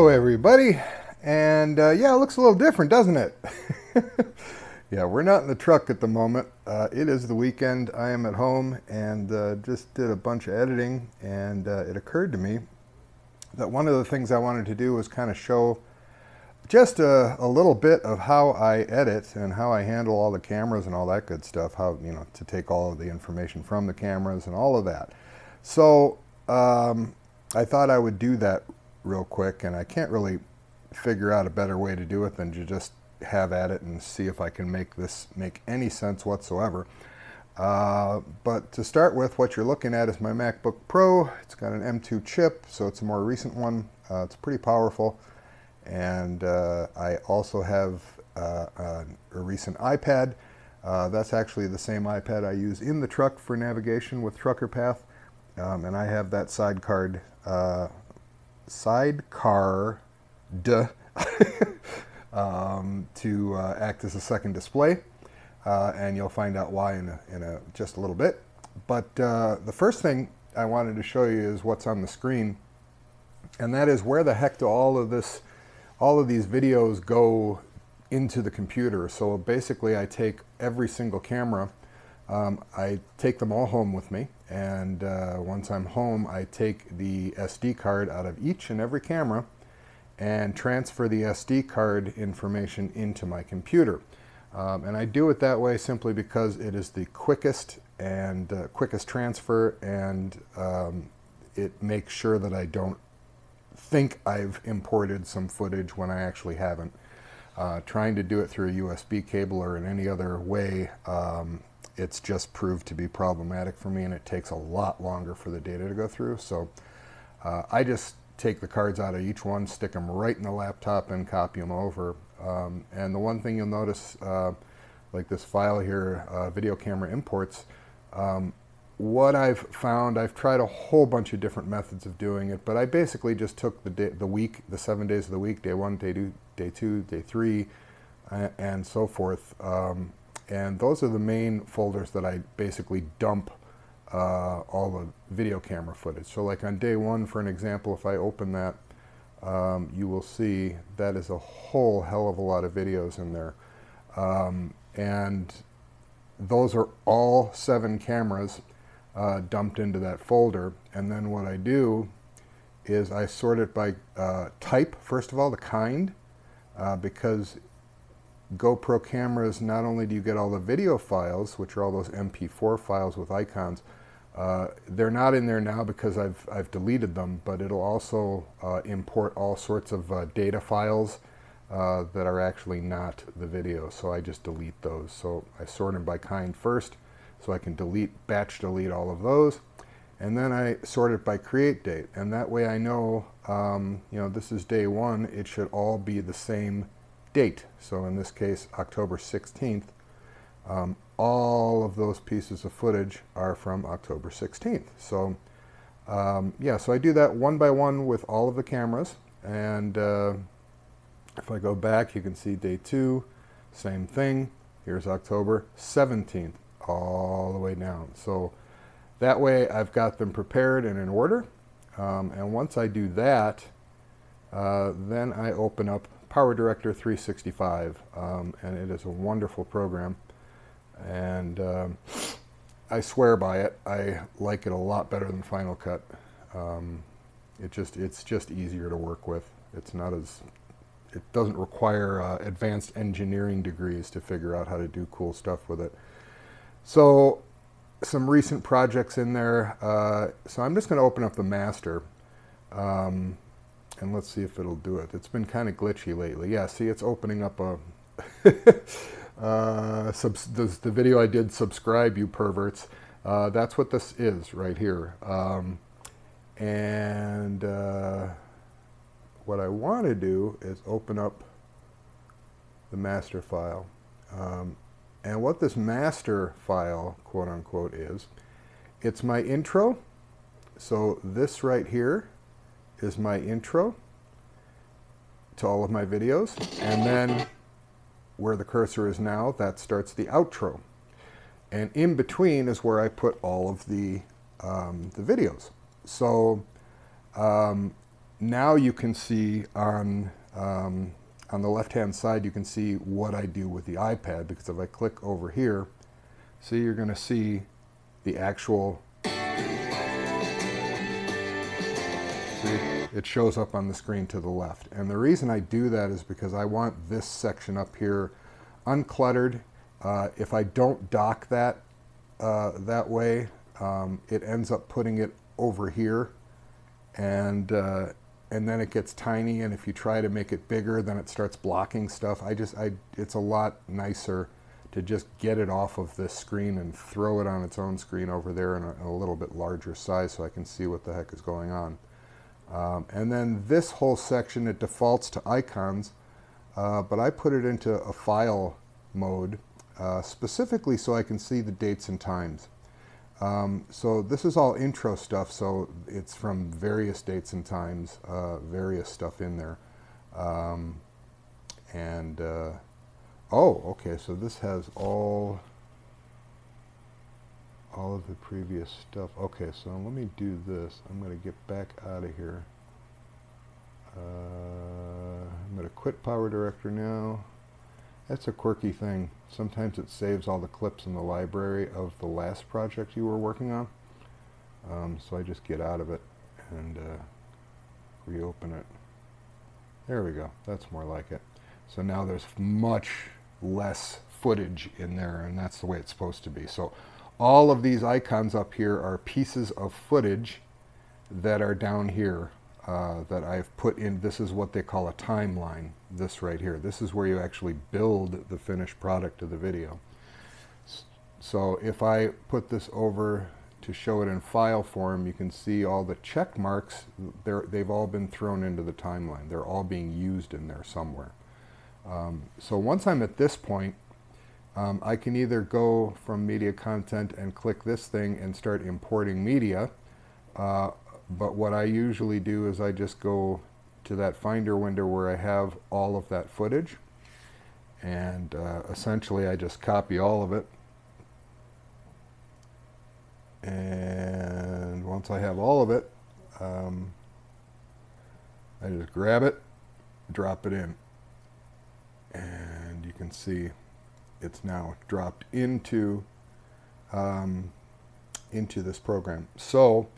Hello everybody, and yeah, it looks a little different, doesn't it? Yeah, we're not in the truck at the moment. It is the weekend. I am at home and just did a bunch of editing, and it occurred to me that one of the things I wanted to do was kind of show just a little bit of how I edit and how I handle all the cameras and all that good stuff, how, you know, to take all of the information from the cameras and all of that. So I thought I would do that real quick, and I can't really figure out a better way to do it than to just have at it and see if I can make this make any sense whatsoever. But to start with, what you're looking at is my MacBook Pro. It's got an M2 chip, so it's a more recent one. It's pretty powerful. And I also have a recent iPad. That's actually the same iPad I use in the truck for navigation with Trucker Path. And I have that sidecar to act as a second display, and you'll find out why in just a little bit. But the first thing I wanted to show you is what's on the screen, and that is where the heck do all of these videos go into the computer. So basically, I take every single camera, I take them all home with me, and once I'm home, I take the SD card out of each and every camera and transfer the SD card information into my computer. And I do it that way simply because it is the quickest and quickest transfer, and it makes sure that I don't think I've imported some footage when I actually haven't. Trying to do it through a USB cable or in any other way, it's just proved to be problematic for me, and it takes a lot longer for the data to go through. So I just take the cards out of each one, stick them right in the laptop, and copy them over. And the one thing you'll notice, like this file here, video camera imports, what I've found, I've tried a whole bunch of different methods of doing it, but I basically just took the week, the 7 days of the week, day 1, day 2, day 3, and so forth. And those are the main folders that I basically dump all the video camera footage. So like on day 1, for an example, if I open that, you will see that is a whole hell of a lot of videos in there. And those are all 7 cameras dumped into that folder. And then what I do is I sort it by type, first of all, the kind, because GoPro cameras, not only do you get all the video files, which are all those MP4 files with icons, they're not in there now because I've deleted them, but it'll also import all sorts of data files that are actually not the video, so I just delete those. So I sort them by kind first, so I can batch delete all of those, and then I sort it by create date, and that way I know, you know, this is day 1, it should all be the same date. So in this case, October 16th, all of those pieces of footage are from October 16th. So yeah, so I do that one by one with all of the cameras, and if I go back, you can see day 2, same thing. Here's October 17th, all the way down. So that way I've got them prepared and in order, and once I do that, then I open up PowerDirector 365, and it is a wonderful program, and I swear by it. I like it a lot better than Final Cut. It's just easier to work with. It doesn't require advanced engineering degrees to figure out how to do cool stuff with it. So some recent projects in there. So I'm just going to open up the master. And let's see if it'll do it. It's been kind of glitchy lately. Yeah, see, it's opening up a the video I did, subscribe you perverts. That's what this is right here. And what I want to do is open up the master file. And what this master file, quote unquote, is, it's my intro. So this right here is my intro to all of my videos, and then where the cursor is now, that starts the outro, and in between is where I put all of the videos. So now you can see on the left-hand side, you can see what I do with the iPad, because if I click over here, see, you're going to see the actual, see, it shows up on the screen to the left. And the reason I do that is because I want this section up here uncluttered. If I don't dock that that way, it ends up putting it over here, and then it gets tiny, and if you try to make it bigger, then it starts blocking stuff. It's a lot nicer to just get it off of this screen and throw it on its own screen over there in a little bit larger size, so I can see what the heck is going on. And then this whole section, it defaults to icons, but I put it into a file mode, specifically so I can see the dates and times. So this is all intro stuff, so it's from various dates and times, various stuff in there. Oh, okay, so this has all of the previous stuff. Okay, so let me do this. I'm going to get back out of here. I'm going to quit PowerDirector now. That's a quirky thing. Sometimes it saves all the clips in the library of the last project you were working on. So I just get out of it and reopen it. There we go. That's more like it. So now there's much less footage in there, and that's the way it's supposed to be. So all of these icons up here are pieces of footage that are down here that I've put in. This is what they call a timeline, this right here. This is where you actually build the finished product of the video. So if I put this over to show it in file form, you can see all the check marks. They've all been thrown into the timeline. They're all being used in there somewhere. So once I'm at this point, I can either go from media content and click this thing and start importing media, but what I usually do is I just go to that Finder window where I have all of that footage, and essentially I just copy all of it, and once I have all of it, I just grab it, drop it in, and you can see it's now dropped into this program. So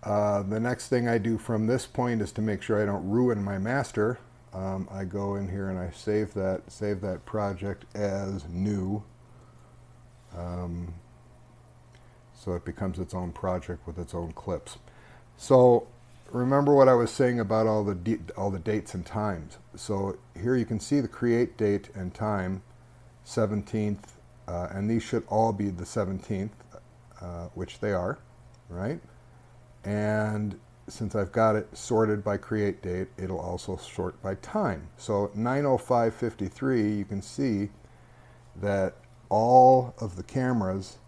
the next thing I do from this point is to make sure I don't ruin my master. I go in here and I save that project as new, so it becomes its own project with its own clips. So remember what I was saying about all the dates and times. So here you can see the create date and time, 17th, and these should all be the 17th, which they are, right? And since I've got it sorted by create date, it'll also sort by time. So 9:05:53, you can see that all of the cameras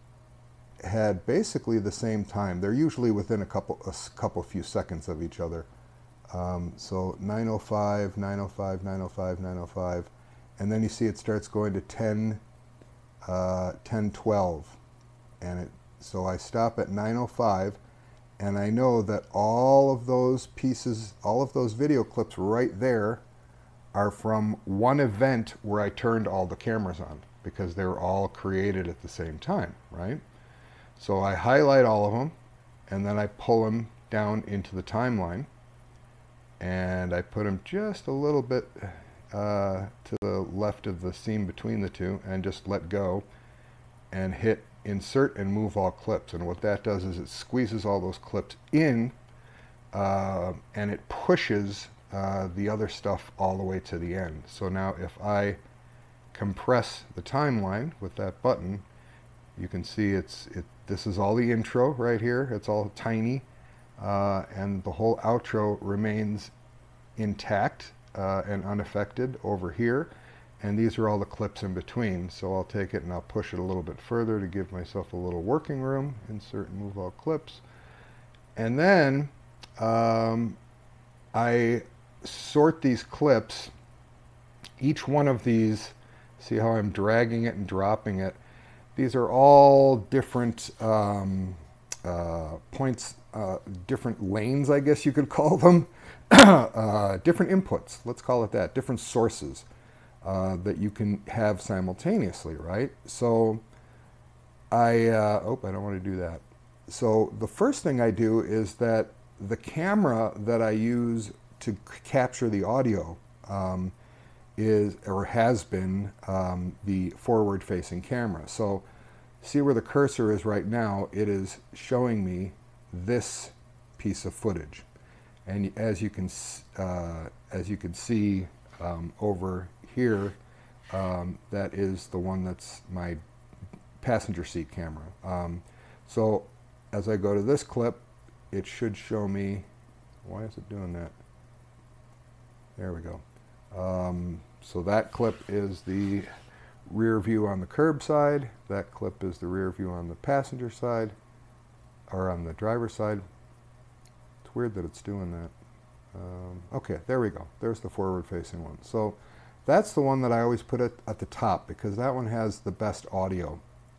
had basically the same time. They're usually within a couple few seconds of each other. So 9:05, 9:05, 9:05, 9:05, and then you see it starts going to 10:12, and so I stop at 9:05, and I know that all of those pieces, all of those video clips right there are from one event where I turned all the cameras on, because they were all created at the same time, right? So I highlight all of them, and then I pull them down into the timeline, and I put them just a little bit to the left of the seam between the two, and just let go and hit insert and move all clips. And what that does is it squeezes all those clips in, and it pushes the other stuff all the way to the end. So now if I compress the timeline with that button, you can see this is all the intro right here. It's all tiny, and the whole outro remains intact and unaffected over here, and these are all the clips in between. So I'll take it and I'll push it a little bit further to give myself a little working room. Insert and move all clips, and then I sort these clips. Each one of these, see how I'm dragging it and dropping it? These are all different points different lanes, I guess you could call them, different inputs, let's call it that, different sources that you can have simultaneously, right? So I don't want to do that. So the first thing I do is that the camera that I use to capture the audio is, or has been, the forward-facing camera. So see where the cursor is right now, it is showing me this piece of footage. And as you can see over here, that is the one that's my passenger seat camera. So as I go to this clip, it should show me, why is it doing that? There we go. So that clip is the rear view on the curb side. That clip is the rear view on the passenger side, or on the driver's side. It's weird that it's doing that. Okay, there we go. There's the forward-facing one. So that's the one that I always put at the top, because that one has the best audio.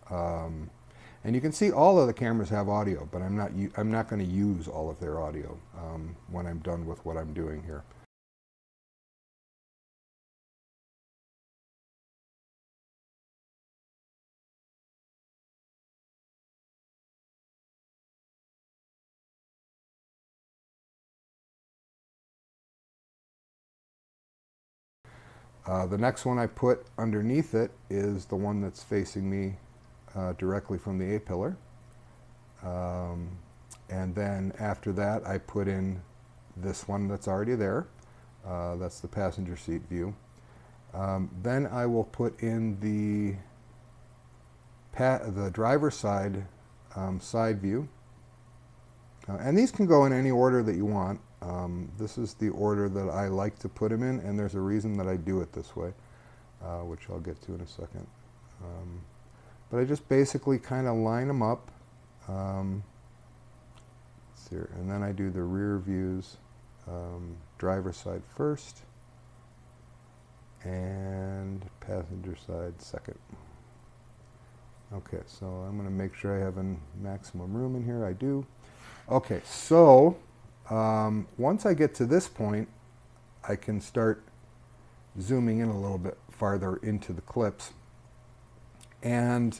And you can see all of the cameras have audio, but I'm not going to use all of their audio when I'm done with what I'm doing here. The next one I put underneath it is the one that's facing me directly from the A-pillar. And then after that I put in this one that's already there. That's the passenger seat view. Then I will put in the driver's side side view. And these can go in any order that you want. This is the order that I like to put them in, and there's a reason that I do it this way, which I'll get to in a second. But I just basically kind of line them up. Let's see here. And then I do the rear views, driver's side first, and passenger side second. Okay, so I'm going to make sure I have maximum room in here. I do. Okay, so once I get to this point, I can start zooming in a little bit farther into the clips. And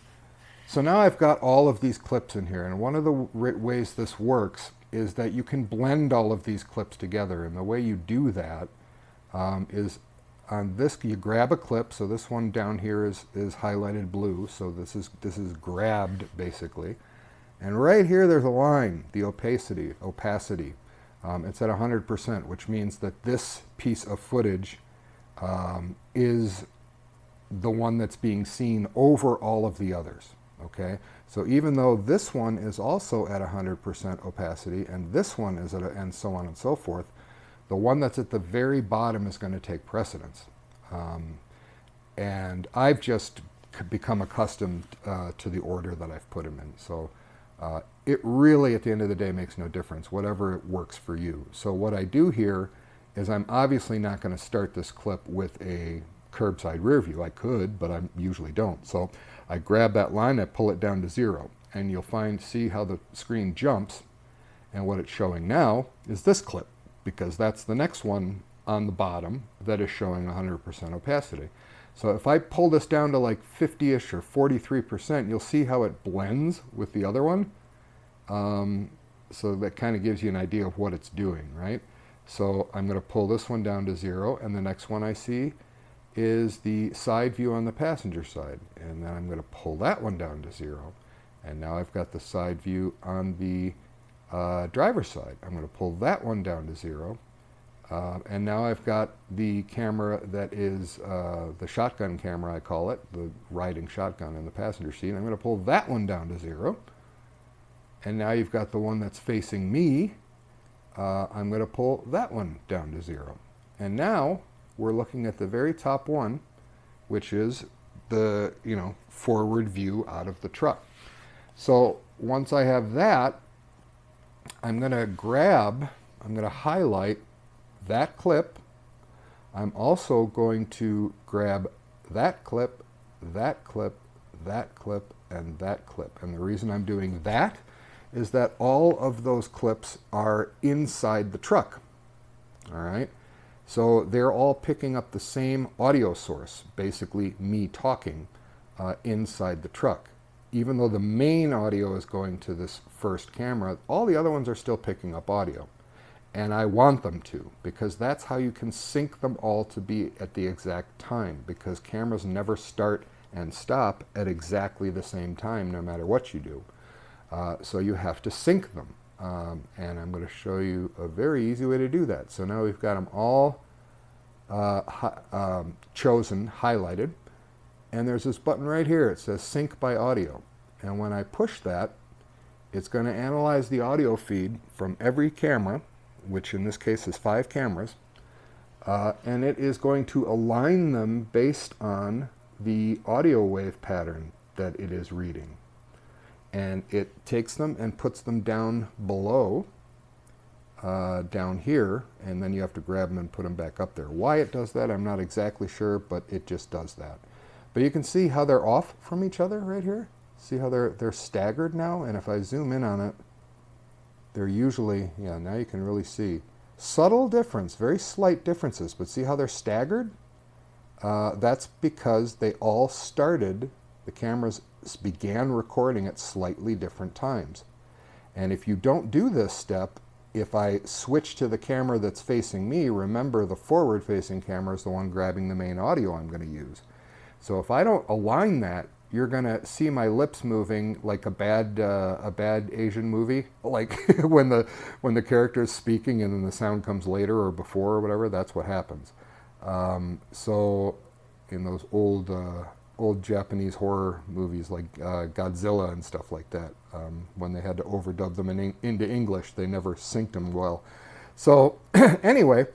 so now I've got all of these clips in here. And one of the ways this works is that you can blend all of these clips together. And the way you do that is on this, you grab a clip. So this one down here is highlighted blue. So this is grabbed, basically. And right here, there's a line, the opacity. It's at 100%, which means that this piece of footage is the one that's being seen over all of the others, okay? So even though this one is also at 100% opacity, and this one is at and so on and so forth, the one that's at the very bottom is going to take precedence. And I've just become accustomed to the order that I've put them in. So it really, at the end of the day, makes no difference, whatever works for you. So what I do here is I'm obviously not going to start this clip with a curbside rear view. I could, but I usually don't. So I grab that line, I pull it down to 0, and you'll see how the screen jumps. And what it's showing now is this clip, because that's the next one on the bottom that is showing 100% opacity. So if I pull this down to like 50-ish or 43%, you'll see how it blends with the other one. So that kind of gives you an idea of what it's doing, right? So I'm going to pull this one down to 0, and the next one I see is the side view on the passenger side. And then I'm going to pull that one down to 0. And now I've got the side view on the driver's side. I'm going to pull that one down to 0. And now I've got the camera that is the shotgun camera, I call it, the riding shotgun in the passenger seat. I'm going to pull that one down to 0. And now you've got the one that's facing me. I'm going to pull that one down to 0. And now we're looking at the very top one, which is the forward view out of the truck. So once I have that, I'm going to highlight that clip. I'm also going to grab that clip, that clip, that clip, and that clip. And the reason I'm doing that is that all of those clips are inside the truck. All right? So they're all picking up the same audio source, basically me talking, inside the truck. Even though the main audio is going to this first camera, all the other ones are still picking up audio. And I want them to, because that's how you can sync them all to be at the exact time, because cameras never start and stop at exactly the same time, no matter what you do. So you have to sync them. And I'm going to show you a very easy way to do that. So now we've got them all chosen, highlighted. And there's this button right here. It says Sync by Audio. And when I push that, it's going to analyze the audio feed from every camera, which in this case is 5 cameras. And it is going to align them based on the audio wave pattern that it is reading. And it takes them and puts them down below, down here, and then you have to grab them and put them back up there. Why it does that, I'm not exactly sure, but it just does that. But you can see how they're off from each other right here. See how they're staggered now? And if I zoom in on it, they're usually, yeah, now you can really see. Subtle difference, very slight differences, but see how they're staggered? That's because they all started, the cameras began recording at slightly different times. And if you don't do this step, if I switch to the camera that's facing me, remember the forward-facing camera is the one grabbing the main audio I'm going to use. So if I don't align that, you're going to see my lips moving like a bad Asian movie, like when the character is speaking and then the sound comes later or before or whatever. That's what happens. So in those old Japanese horror movies like Godzilla and stuff like that, when they had to overdub them into English, they never synced them well. So anyway,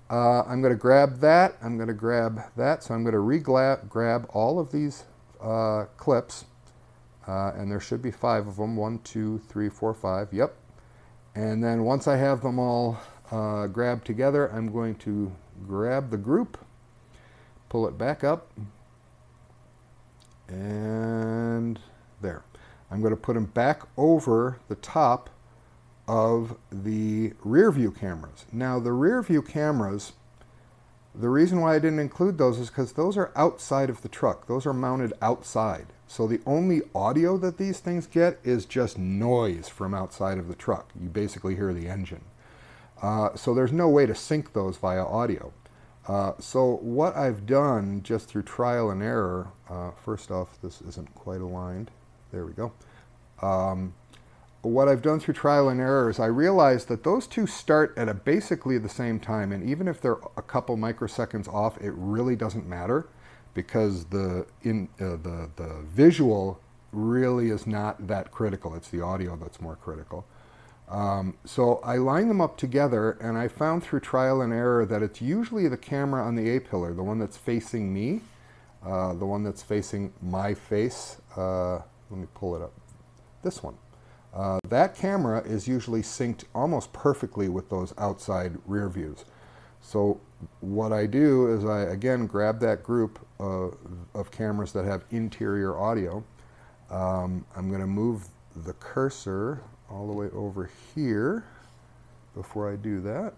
I'm going to grab that, I'm going to grab that, so I'm going to grab all of these clips, and there should be 5 of them, 1, 2, 3, 4, 5, yep. And then once I have them all grabbed together, I'm going to grab the group, pull it back up, and there. I'm going to put them back over the top of the rear view cameras. Now the rear view cameras, the reason why I didn't include those is because those are outside of the truck. Those are mounted outside. So the only audio that these things get is just noise from outside of the truck. You basically hear the engine. So there's no way to sync those via audio. So what I've done just through trial and error, first off, this isn't quite aligned. There we go. What I've done through trial and error is I realized that those two start at basically the same time, and even if they're a couple microseconds off, it really doesn't matter, because the visual really is not that critical. It's the audio that's more critical. So I line them up together, and I found through trial and error that it's usually the camera on the A-pillar, the one that's facing me, the one that's facing my face. Let me pull it up. This one. That camera is usually synced almost perfectly with those outside rear views. So what I do is I, again, grab that group of cameras that have interior audio. I'm going to move the cursor all the way over here before I do that.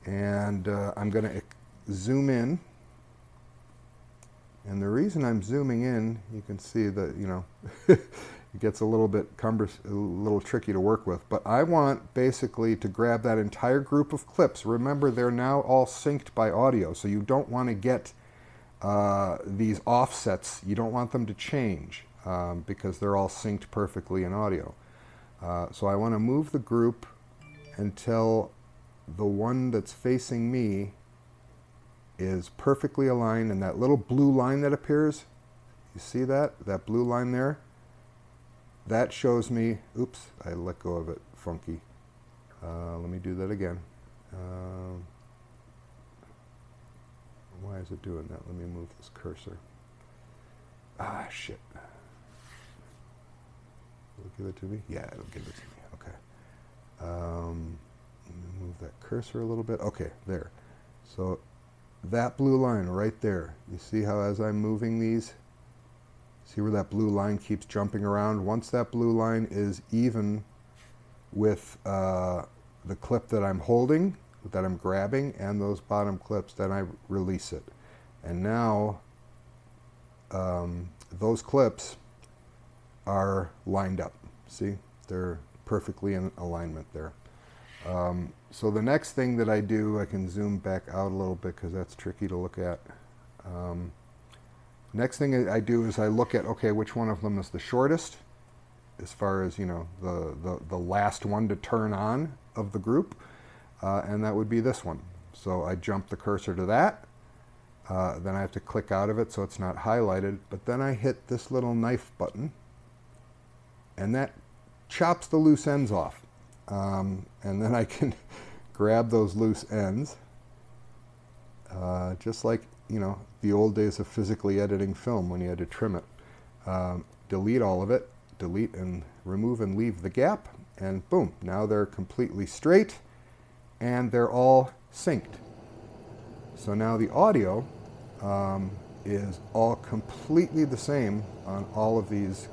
And I'm going to zoom in. And the reason I'm zooming in, you can see that, you know, it gets a little bit cumbersome, a little tricky to work with. But I want basically to grab that entire group of clips. Remember, they're now all synced by audio, so you don't want to get these offsets. You don't want them to change because they're all synced perfectly in audio. So I want to move the group until the one that's facing me is perfectly aligned, and that little blue line that appears, you see that? That blue line there? That shows me, oops, I let go of it, funky. Let me do that again. Why is it doing that? Let me move this cursor. Ah, shit. Will it give it to me? Yeah, it'll give it to me, okay. Let me move that cursor a little bit. Okay, there. So that blue line right there, you see how as I'm moving these, See where that blue line keeps jumping around? Once that blue line is even with the clip that I'm holding, that I'm grabbing, and those bottom clips, then I release it. And now those clips are lined up. See, they're perfectly in alignment there. So the next thing that I do, I can zoom back out a little bit because that's tricky to look at. Next thing I do is I look at, okay, which one of them is the shortest, as far as, you know, the last one to turn on of the group, and that would be this one. So I jump the cursor to that, then I have to click out of it so it's not highlighted, but then I hit this little knife button, and that chops the loose ends off. And then I can grab those loose ends, just like, you know, the old days of physically editing film when you had to trim it. Delete all of it, delete and remove and leave the gap, and boom, now they're completely straight and they're all synced. So now the audio is all completely the same on all of these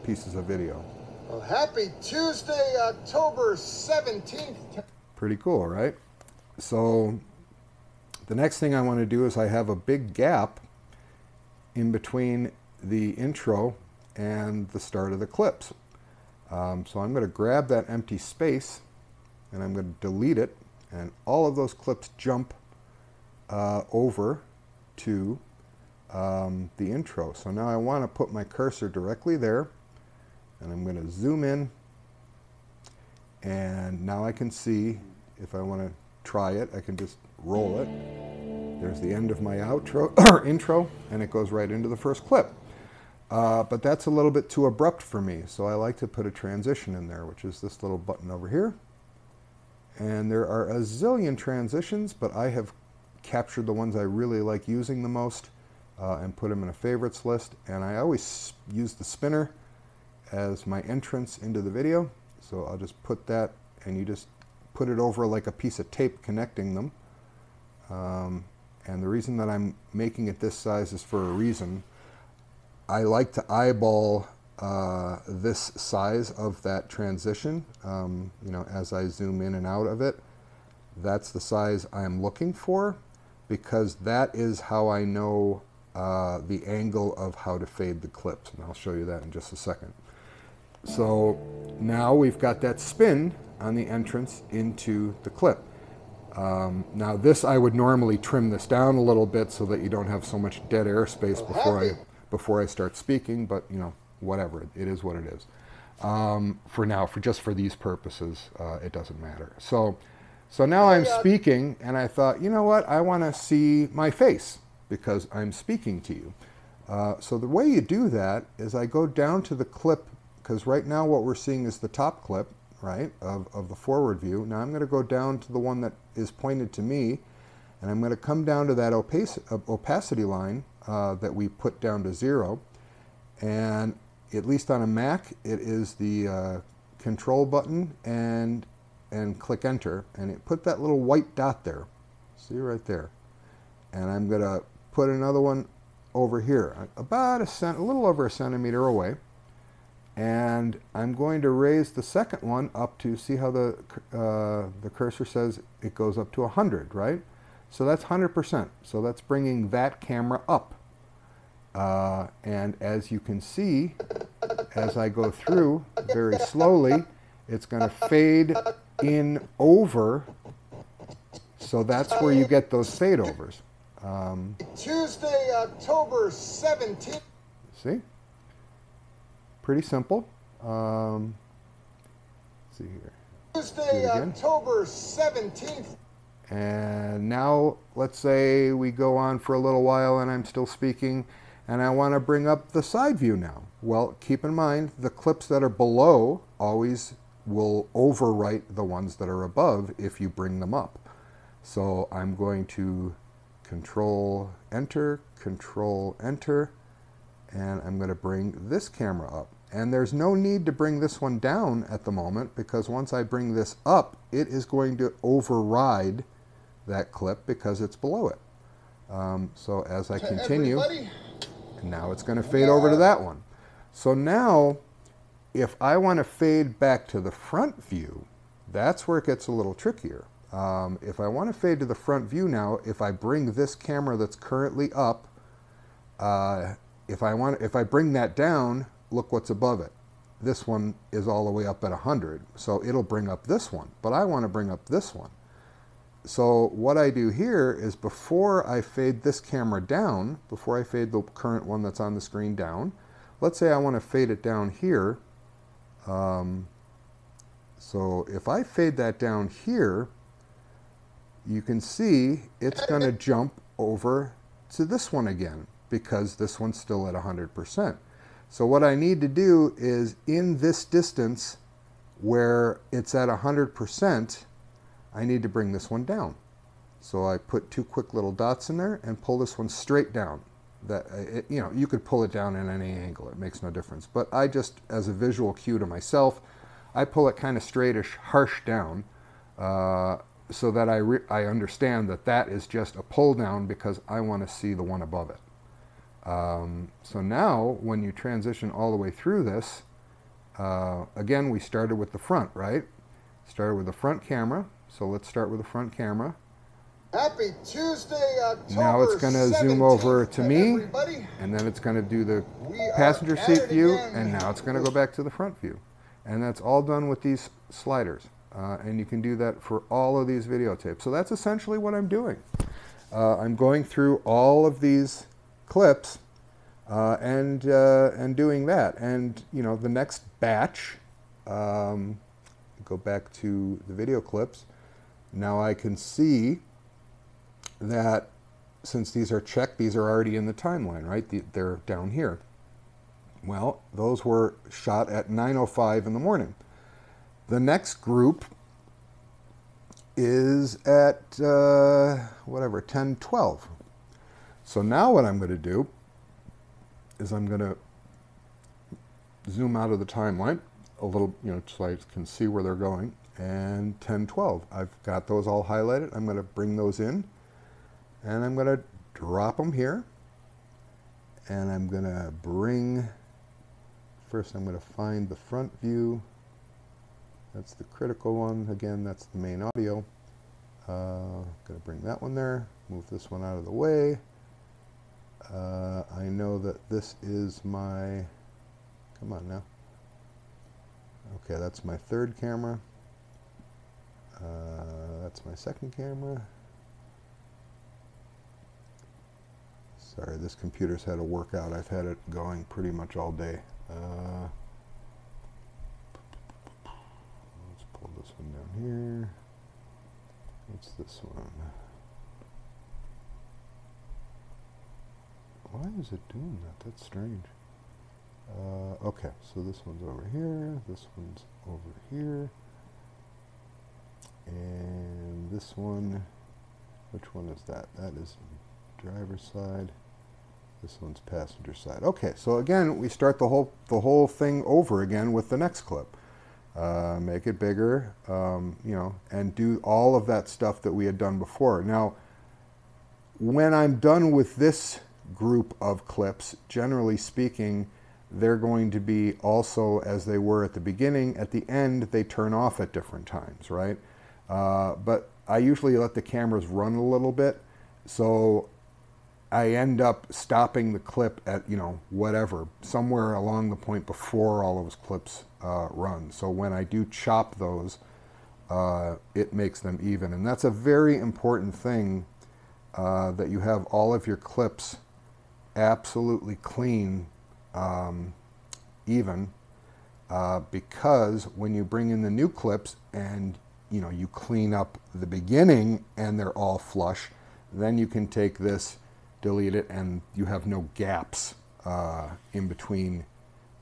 pieces of video. Well, happy Tuesday, October 17th. Pretty cool, right? So the next thing I want to do is I have a big gap in between the intro and the start of the clips. So I'm going to grab that empty space and I'm going to delete it, and all of those clips jump over to the intro. So now I want to put my cursor directly there, and I'm going to zoom in, and now I can see, if I want to try it, I can just roll it. There's the end of my outro or intro, and it goes right into the first clip. But that's a little bit too abrupt for me, so I like to put a transition in there, which is this little button over here. And there are a zillion transitions, but I have captured the ones I really like using the most and put them in a favorites list. And I always use the spinner as my entrance into the video. So I'll just put that, and you just put it over like a piece of tape connecting them. And the reason that I'm making it this size is for a reason. I like to eyeball this size of that transition, you know, as I zoom in and out of it. That's the size I'm looking for, because that is how I know the angle of how to fade the clips, and I'll show you that in just a second. So now we've got that spin on the entrance into the clip. Now this, I would normally trim this down a little bit so that you don't have so much dead air space before I start speaking, but you know, whatever, it is what it is. For now, just for these purposes, it doesn't matter. So now I'm speaking, and I thought, you know what, I want to see my face because I'm speaking to you. So the way you do that is I go down to the clip, because right now what we're seeing is the top clip, right, of the forward view. Now I'm going to go down to the one that is pointed to me, and I'm going to come down to that opacity line that we put down to 0. And at least on a Mac, it is the control button and click enter, and it put that little white dot there. See right there. And I'm going to put another one over here, about a little over a centimeter away. And I'm going to raise the second one up to, see how the cursor says it goes up to 100, right? So that's 100%. So that's bringing that camera up. And as you can see, as I go through very slowly, it's going to fade in over. So that's where you get those fade overs. Tuesday, October 17th. See? Pretty simple. Let's see here. Tuesday, October 17th. And now let's say we go on for a little while and I'm still speaking, and I want to bring up the side view now. Well, keep in mind the clips that are below always will overwrite the ones that are above if you bring them up. So I'm going to Control Enter, and I'm going to bring this camera up. And there's no need to bring this one down at the moment, because once I bring this up, it is going to override that clip because it's below it. So as I continue, And now it's going to fade over to that one. So now, if I want to fade back to the front view, that's where it gets a little trickier. If I want to fade to the front view now, if I bring this camera that's currently up, if I bring that down, look what's above it. This one is all the way up at 100, so it'll bring up this one, but I want to bring up this one. So what I do here is before I fade this camera down, before I fade the current one that's on the screen down, let's say I want to fade it down here. So if I fade that down here, you can see it's going to jump over to this one again because this one's still at 100%. So what I need to do is in this distance where it's at 100%, I need to bring this one down. So I put two quick little dots in there and pull this one straight down. You know, you could pull it down in any angle, it makes no difference. But I just, as a visual cue to myself, I pull it kind of straightish, harsh down, so that I understand that that is just a pull down because I want to see the one above it. So now, when you transition all the way through this, again, we started with the front, right? Started with the front camera. So let's start with the front camera. Happy Tuesday, October Now it's going to zoom over to me, everybody. and then it's going to do the passenger seat view, and now it's going to go back to the front view. And that's all done with these sliders. And you can do that for all of these videotapes. So that's essentially what I'm doing. I'm going through all of these clips and doing that. And you know, the next batch, go back to the video clips. Now I can see that since these are checked, these are already in the timeline, right? They're down here. Well, those were shot at 9:05 in the morning. The next group is at whatever, 10:12. So now what I'm going to do is I'm going to zoom out of the timeline a little, you know, so I can see where they're going. And 10:12. I've got those all highlighted. I'm going to bring those in, and I'm going to drop them here. And I'm going to bring, first I'm going to find the front view. That's the critical one. Again, that's the main audio. Going to bring that one there. Move this one out of the way. I know that this is my, come on now. Okay, that's my third camera. That's my second camera. Sorry, this computer's had a workout. I've had it going pretty much all day. Let's pull this one down here. What's this one? Why is it doing that? That's strange. Okay, so this one's over here. This one's over here. And this one, which one is that? That is driver's side. This one's passenger side. Okay, so again, we start the whole thing over again with the next clip. Make it bigger, you know, and do all of that stuff that we had done before. Now, when I'm done with this group of clips, generally speaking, they're going to be also as they were at the beginning. At the end, they turn off at different times, right? But I usually let the cameras run a little bit, so I end up stopping the clip at, you know, whatever, somewhere along the point before all those clips run. So when I do chop those, it makes them even. And that's a very important thing, that you have all of your clips absolutely clean, even, because when you bring in the new clips and you know, you clean up the beginning and they're all flush, then you can take this, delete it, and you have no gaps in between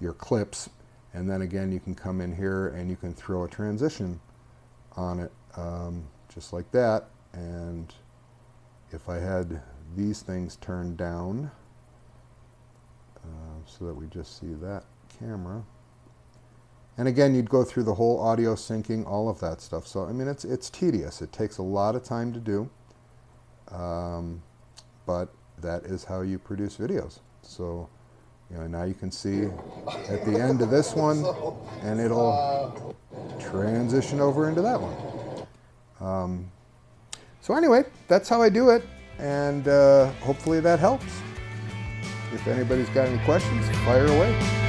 your clips. And then again, you can come in here and you can throw a transition on it, just like that. And if I had these things turned down, so that we just see that camera. And again, you'd go through the whole audio syncing, all of that stuff. So, I mean, it's tedious. It takes a lot of time to do. But that is how you produce videos. So, you know, now you can see at the end of this one, and it'll transition over into that one. So anyway, that's how I do it, and hopefully that helps. If anybody's got any questions, fire away.